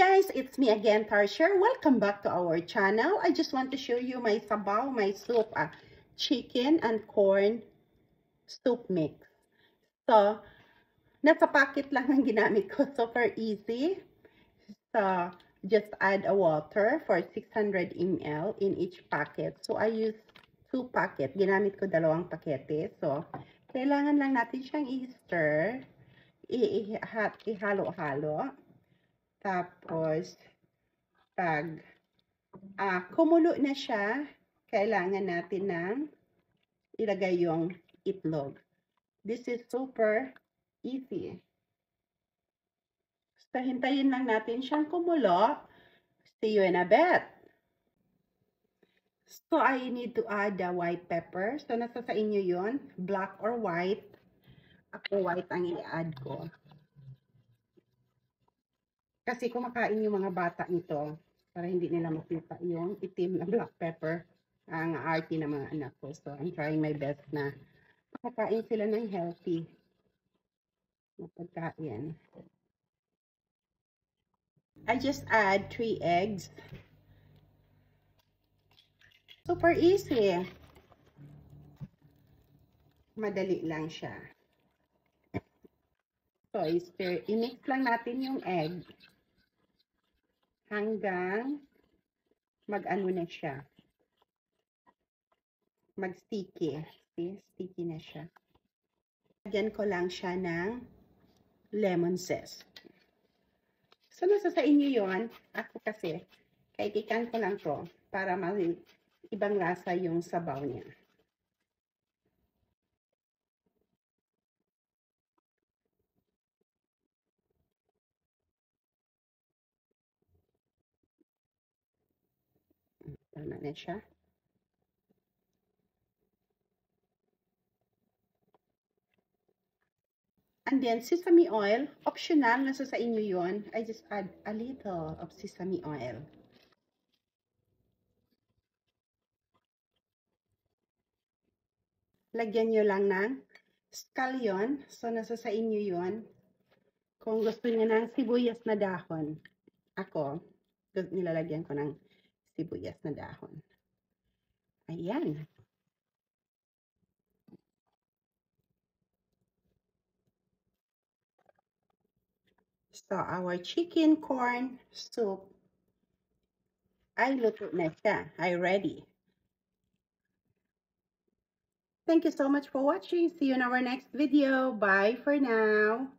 guys, it's me again, Tarsher. Welcome back to our channel. I just want to show you my sabaw, my soup, chicken and corn soup mix. So, nasa packet lang ang ginamit ko. Super easy. So, just add a water for 600 ml in each packet. So, I use 2 packet. Ginamit ko 2 pakete. So, kailangan lang natin siyang i-stir. Ihalo-halo. Tapos, pag kumulo na siya, kailangan natin ng ilagay yung itlog. This is super easy. So, hintayin lang natin siyang kumulo. See you in a bit. So, I need to add the white pepper. So, nasa sa inyo yun, black or white. Ako white ang i-add ko. Kasi kumakain yung mga bata nito para hindi nila makita yung itim na black pepper ang arty ng mga anak ko. So, I'm trying my best na makakain sila ng healthy na pagkain. I just add 3 eggs. Super easy. Madali lang siya. So, i-mix lang natin yung egg hanggang mag-ano na siya. Mag-sticky. See? Sticky na siya. Lagyan ko lang siya ng lemon zest. So, nasa sa inyo yun. Ako kasi, kaitikan ko lang to para ibang lasa yung sabaw niya. Tama na siya. And then, sesame oil. Optional, nasa sa inyo yun. I just add a little of sesame oil. Lagyan nyo lang ng scallion. So, nasa sa inyo yun. Kung gusto niya ng sibuyas na dahon. Ako, nilalagyan ko ng sibuyas na dahon. Ayan. So, our chicken corn soup ay luto na siya. Ay ready. Thank you so much for watching. See you in our next video. Bye for now.